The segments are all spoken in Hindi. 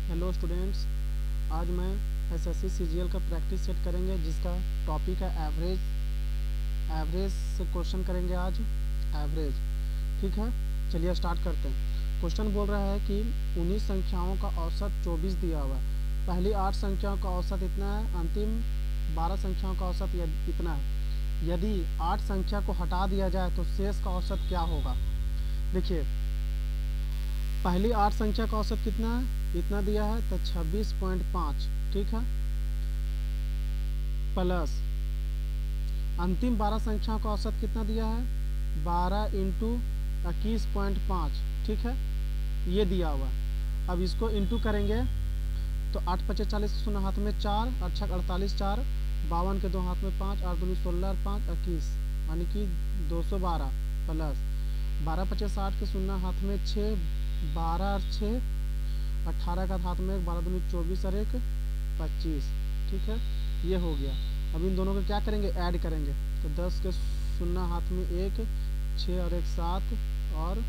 हेलो स्टूडेंट्स, आज मैं एसएससी सीजीएल का प्रैक्टिस सेट करेंगे जिसका टॉपिक है एवरेज। एवरेज से क्वेश्चन करेंगे आज, एवरेज। ठीक है, चलिए स्टार्ट करते हैं। क्वेश्चन बोल रहा है कि 19 संख्याओं का औसत 24 दिया हुआ है। पहली 8 संख्याओं का औसत इतना है, अंतिम 12 संख्याओं का औसत इतना है। यदि 8 संख्या को हटा दिया जाए तो शेष का औसत क्या होगा। देखिए, पहली 8 संख्या का औसत कितना है, इतना दिया है तो 26.5। ठीक है, प्लस अंतिम 12 संख्याओं का औसत कितना दिया है, 12 इंटू 21.5। ठीक है, ये दिया हुआ है। अब इसको इंटू करेंगे तो 8 पचे 40 शून्य हाथ में 4, 8 छक 48, 4 52 के 2 हाथ में 5, 8 दूनी 16 और 5 21, यानी कि 212, प्लस 12 पचे 60 के शून्य हाथ में 6, 12 और 6 18 का हाथ में 12 दूनी 24 और 1 25। ठीक है, ये हो गया। अब इन दोनों को क्या करेंगे, ऐड करेंगे तो 10 के शून्य हाथ में 1, 6 और 1 7 और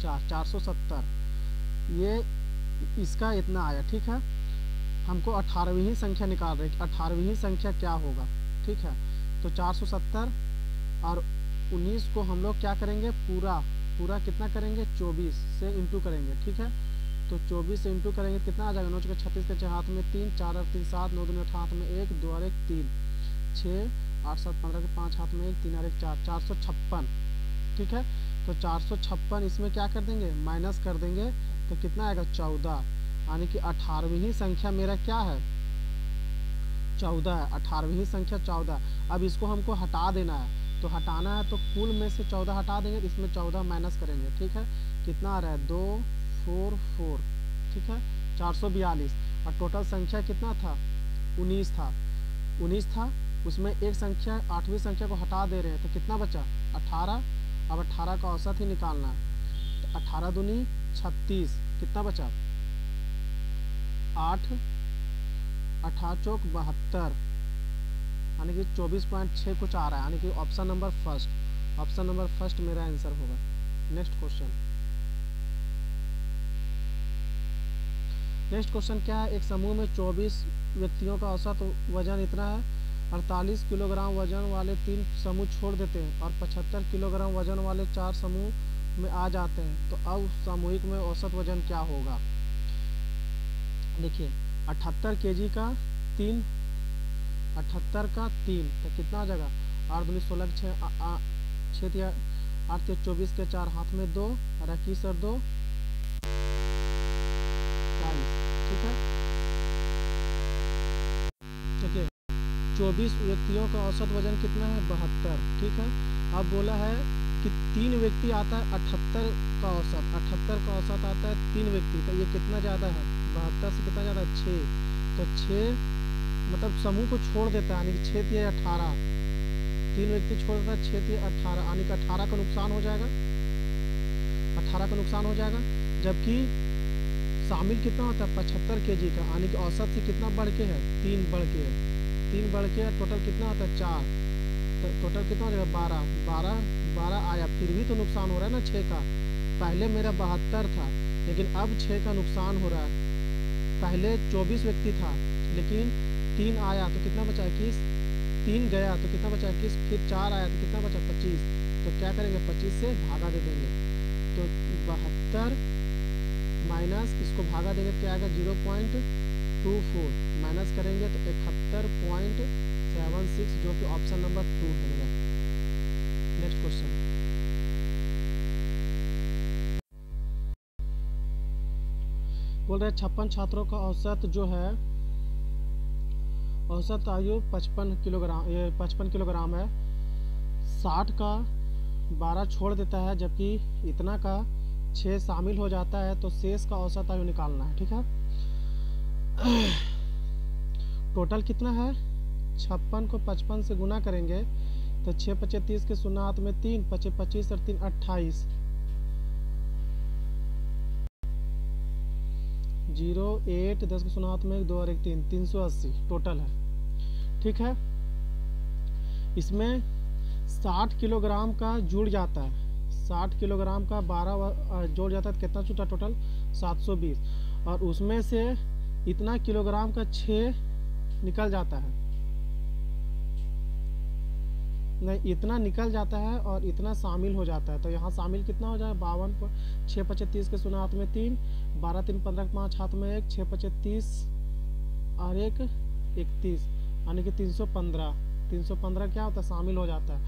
4, 470। ये इसका इतना आया। ठीक है, हमको 18वीं संख्या निकाल रहे, 18वीं संख्या क्या होगा। ठीक है, तो 470 और 19 को हम लोग क्या करेंगे, पूरा कितना करेंगे, 24 से इंटू करेंगे। ठीक है, तो 24 से इंटू करेंगे तो कितना आ जाएगा, 9 के 36 के 6 हाथ में 3, 4 और 3 7, 9 दूनी 8 हाथ में 1, 2 और 1 3, 6 8 7 15 के 5 हाथ में 1, 3 और 1 4, 456। ठीक है, तो 456 इसमें क्या कर देंगे, माइनस कर देंगे तो कितना आएगा, 14। यानी कि 18वीं संख्या मेरा क्या है, 14 है। 18वीं संख्या 14। अब इसको हमको हटा देना है, तो हटाना है तो कुल में से 14 हटा देंगे, इसमें 14 माइनस करेंगे। ठीक है, कितना आ रहा है, 244। ठीक है, 442। और टोटल संख्या कितना था, 19 था। 19 था, उसमें एक संख्या 8वीं संख्या को हटा दे रहे हैं तो कितना बचा, 18। अब 18 का औसत ही निकालना है, तो 18 दूनी 36, कितना बचा, 8, 8 चौक 72, यानी कि 24.6 कुछ आ रहा है, यानी कि ऑप्शन नंबर फर्स्ट मेरा आंसर होगा। नेक्स्ट क्वेश्चन क्या है, एक समूह में 24 व्यक्तियों का औसत वजन इतना है, 48 किलोग्राम वजन वाले 3 समूह छोड़ देते हैं और 75 किलोग्राम वजन वाले 4 समूह में आ जाते हैं, तो अब सामूहिक में औसत वजन क्या होगा। देखिए, 78 केजी का 3, 78 का 3 तो कितना आ जाएगा, 8 दूनी 16 6 8 से 24 के 4 हाथ में 2 और 21 और 2 22। ठीक है, देखिए 24 व्यक्तियों का औसत वजन कितना है, 72। ठीक है, अब बोला है कि 3 व्यक्ति आता है, 78 का औसत आता है 3 व्यक्ति, तो ये कितना ज़्यादा है, 72 से कितना ज़्यादा है, 6। तो 6 मतलब समूह को छोड़ देता है, यानी कि 6 3 18, 3 व्यक्ति छोड़ देता है, 6 3 18, यानी कि 18 का नुकसान हो जाएगा, 18 का नुकसान हो जाएगा। जबकि शामिल कितना होता है, 75 केजी का, यानी कि औसत से कितना बढ़ के है, 3 बढ़ के है, 3 बढ़ के है। टोटल कितना होता है, 4, तो टोटल कितना हो जाएगा, 12 आया। फिर भी तो नुकसान हो रहा है ना 6 का। पहले मेरा 72 था, लेकिन अब 6 का नुकसान हो रहा है। पहले 24 व्यक्ति था, लेकिन 3 आया तो कितना बचा, 21, 3 गया तो कितना बचा, 21, फिर 4 आया तो कितना बचा, 25। तो क्या करेंगे, 25 से भागा दे देंगे, तो 72 माइनस इसको भागा देंगे तो क्या आएगा, 0.24, माइनस करेंगे तो 71.76, जो कि ऑप्शन नंबर 2 है मेरा। नेक्स्ट क्वेश्चन, बोल रहे 56 छात्रों का औसत जो है, औसत आयु 55 किलोग्राम, ये 55 किलोग्राम है। 60 का 12 छोड़ देता है, जबकि इतना का 6 शामिल हो जाता है, तो शेष का औसत आयु निकालना है। ठीक है, टोटल कितना है, 56 को 55 से गुना करेंगे तो 6 पचे 30 के शून्य हाथ में 3, 5 25 और 3 28, 0 8 10 के शून्य हाथ में 1, 2 और 1 3, 380 टोटल है। ठीक है, इसमें 60 किलोग्राम का जुड़ जाता है, 60 किलोग्राम का 12 जोड़ जाता है तो कितना छूटा टोटल, 720। और उसमें से इतना किलोग्राम का 6 निकल जाता है, नहीं इतना निकल जाता है और इतना शामिल हो जाता है। तो यहाँ शामिल कितना हो जाएगा 52, 6 पचे 30 के 0 हाथ में 3, 12 3 15 5 हाथ में 1, 6 पचे 30 और 1 31, यानी कि 315। 315 क्या होता है शामिल हो जाता है।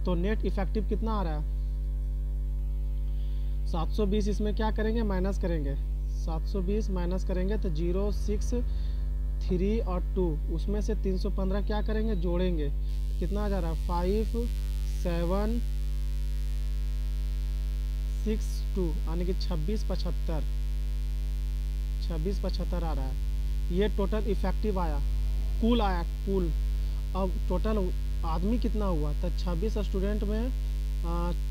तो नेट इफेक्टिव कितना आ रहा है 720। इसमें क्या करेंगे माइनस करेंगे, 720 माइनस करेंगे तो 0 6 3 और 2, उसमें से 315 क्या करेंगे जोड़ेंगे, कितना आ जा रहा है 5 7 6 2, यानी कि 26 75 आ रहा है। ये टोटल इफेक्टिव आया, कुल आया कुल। अब टोटल आदमी कितना हुआ, तो 26 स्टूडेंट में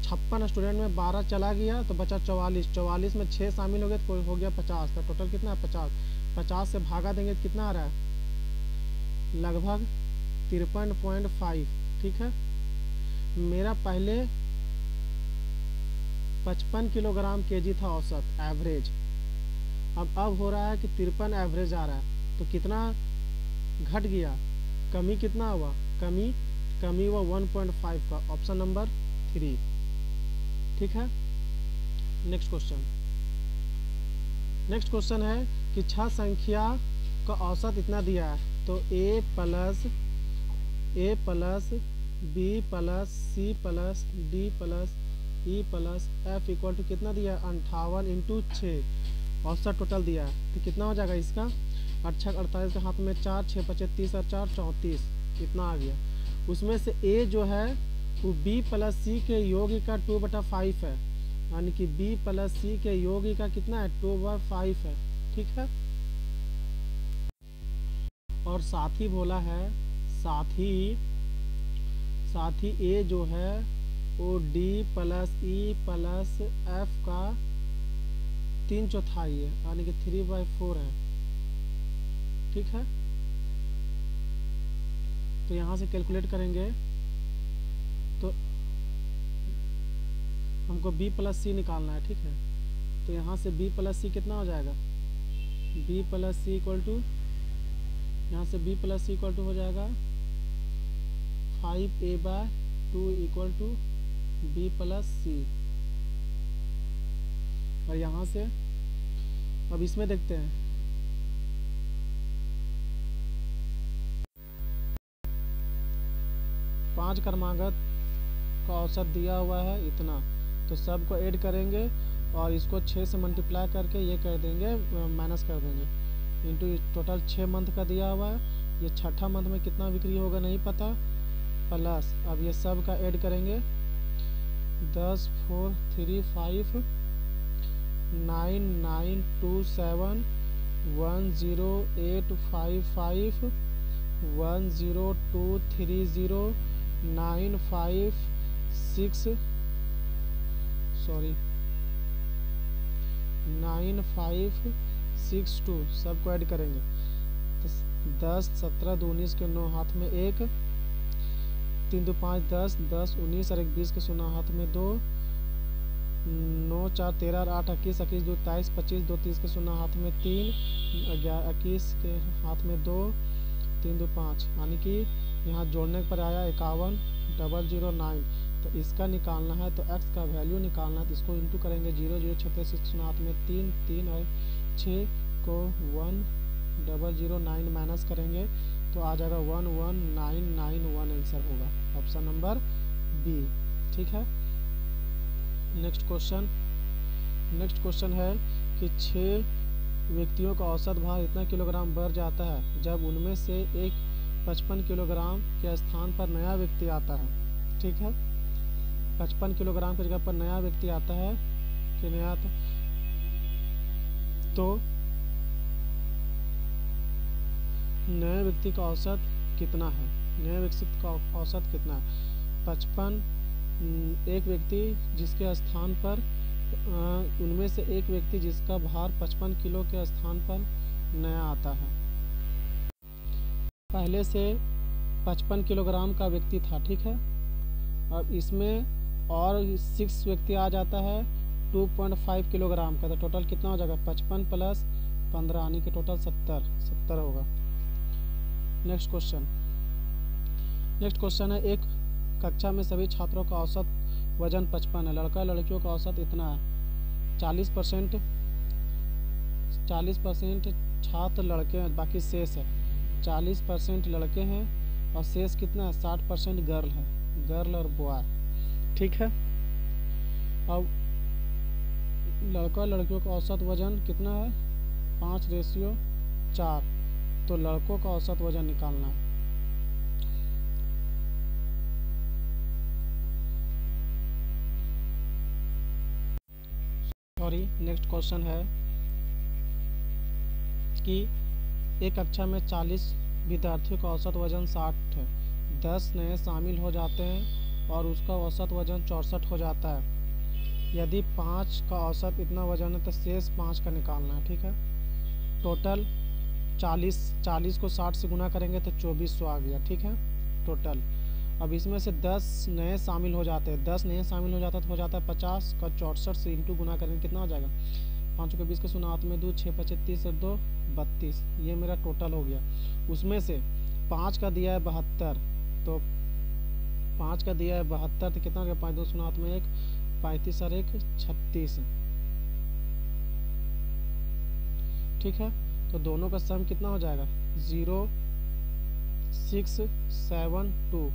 56 स्टूडेंट में 12 चला गया तो बचा 44, 44 में 6 शामिल हो गए तो हो गया 50। तो टोटल कितना है 50, 50 से भागा देंगे तो कितना आ रहा है लगभग 53.5। ठीक है, मेरा पहले 55 किलोग्राम केजी था औसत एवरेज, अब हो रहा है कि 53 एवरेज आ रहा है। तो कितना घट गया, कमी कितना हुआ, कमी हुआ 1.5 का, ऑप्शन नंबर 3। ठीक है, नेक्स्ट क्वेश्चन है कि 6 संख्या का औसत इतना दिया है, तो a plus b plus c plus d plus e plus f equal to कितना दिया है 58 इंटू 6, औसत टोटल दिया है। तो कितना हो जाएगा इसका 8 48 के हाथ में 4, 6 पचे 30 और 4 34, इतना आ गया। उसमें से a जो है वो b प्लस c के योग का 2/5 है, यानी कि b प्लस c के योग का कितना है 2/5 है। ठीक है, और साथ ही बोला है साथ ही a जो है वो d plus e plus f का 3/4 है, यानी कि 3/4 है। ठीक है, तो यहाँ से कैलकुलेट करेंगे तो हमको b प्लस सी निकालना है। ठीक है, तो यहाँ से b प्लस सी कितना हो जाएगा, b plus C equal to, यहाँ से b plus C equal to हो जाएगा 5a/2 equal to b plus C. और यहाँ से अब इसमें देखते हैं, पांच क्रमागत का औसत दिया हुआ है इतना, तो सबको ऐड करेंगे और इसको 6 से मल्टीप्लाई करके ये कर देंगे, माइनस कर देंगे इंटू टोटल 6 मंथ का दिया हुआ है। ये छठा मंथ में कितना बिक्री होगा नहीं पता, प्लस अब ये सब का ऐड करेंगे 10 4 3 5 9 9 2 7 1 0 8 5 5 1 0 2 3 0 9 5 6 9 5 6 2, सबको ऐड करेंगे तो 10 17 2 19 के 9 हाथ में 1, 3 2 5 10 10 19 और 1 20 के 0 हाथ में 2, 9 4 13 और 8 21 21 2 23 25 2 30 के 0 हाथ में 3, 11 21 के हाथ में 2, 3 2 5, यानी कि यहाँ जोड़ने पर आया 51,009। तो इसका निकालना है तो x का वैल्यू निकालना है, तो इसको इंटू करेंगे 0 0 36 6 हाथ में 3 3 और 6 को 1009 माइनस करेंगे तो आ जाएगा 11991 आंसर होगा, ऑप्शन नंबर बी। ठीक है, नेक्स्ट क्वेश्चन है कि 6 व्यक्तियों का औसत भार इतना किलोग्राम बढ़ जाता है जब उनमें से एक 55 किलोग्राम के स्थान पर नया व्यक्ति आता है। ठीक है, 55 किलोग्राम की जगह पर नया व्यक्ति आता है कि नया आता, तो नए व्यक्ति का औसत कितना है, नए व्यक्ति का औसत कितना है 55, एक व्यक्ति जिसके स्थान पर उनमें से एक व्यक्ति जिसका भार 55 किलो के स्थान पर नया आता है। पहले से 55 किलोग्राम का व्यक्ति था। ठीक है, अब इसमें और 6 व्यक्ति आ जाता है 2.5 किलोग्राम का, तो टोटल कितना हो जाएगा 55 प्लस 15 यानी कि टोटल 70 होगा। नेक्स्ट क्वेश्चन है, एक कक्षा में सभी छात्रों का औसत वजन 55 है, लड़का लड़कियों का औसत इतना है। 40% छात्र लड़के हैं, बाकी शेष है 40% लड़के हैं और शेष कितना है 60% गर्ल और बॉय। ठीक है, अब लड़का लड़कियों का औसत वजन कितना है 5:4, तो लड़कों का औसत वजन निकालना है। नेक्स्ट क्वेश्चन है कि एक कक्षा में 40 विद्यार्थियों का औसत वजन 60 है, 10 नए शामिल हो जाते हैं और उसका औसत वजन 64 हो जाता है। यदि 5 का औसत इतना वजन है तो शेष 5 का निकालना है। ठीक है, टोटल 40 को 60 से गुना करेंगे तो 2400 आ गया। ठीक है टोटल। अब इसमें से 10 नए शामिल हो जाते हैं, 10 नए शामिल हो जाता है तो हो जाता है 50 का 64 से इंटू गुना करेंगे कितना हो जाएगा 5 के 20 के 0 में 2 6 5 30 और 2 32, ये मेरा टोटल हो गया। उसमें से 5 का दिया है 72, तो 5 का दिया है 72 तो कितना हो गया 5 2 0 में 1 35 और 1 36। ठीक है, तो दोनों का सम कितना हो जाएगा 0672।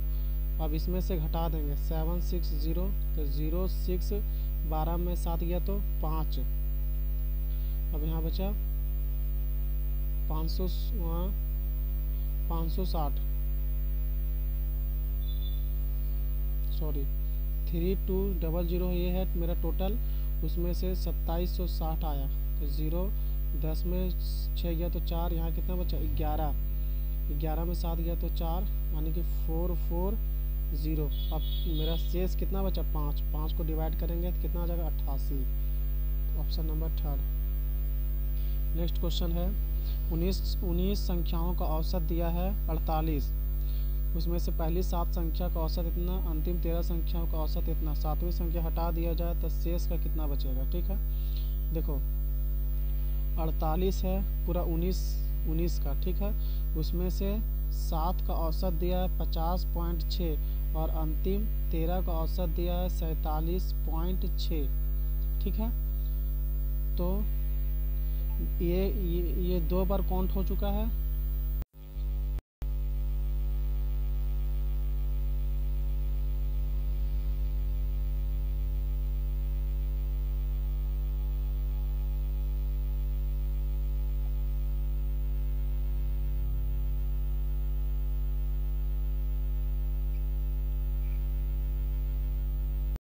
अब इसमें से घटा देंगे 760 तो 06 12 में 7 गया तो 5। अब यहाँ बचा 560 सॉरी 3200 ये है मेरा टोटल। उसमें से 2760 आया तो 0 10 में 6 गया तो 4, यहाँ कितना बचा 11 में 7 गया तो 4 यानी कि 440। अब मेरा शेष कितना बचा 5 को डिवाइड करेंगे तो कितना आ जाएगा 88, ऑप्शन नंबर 3। नेक्स्ट क्वेश्चन है 19 संख्याओं का औसत दिया है 48, उसमें से पहली 7 संख्या का औसत इतना, अंतिम 13 संख्याओं का औसत इतना, 7वीं संख्या हटा दिया जाए तो शेष का कितना बचेगा। ठीक है, देखो 48 है पूरा 19 का। ठीक है, उसमें से 7 का औसत दिया है 50.6 और अंतिम 13 का औसत दिया है 47.6। ठीक है, तो ये 2 बार काउंट हो चुका है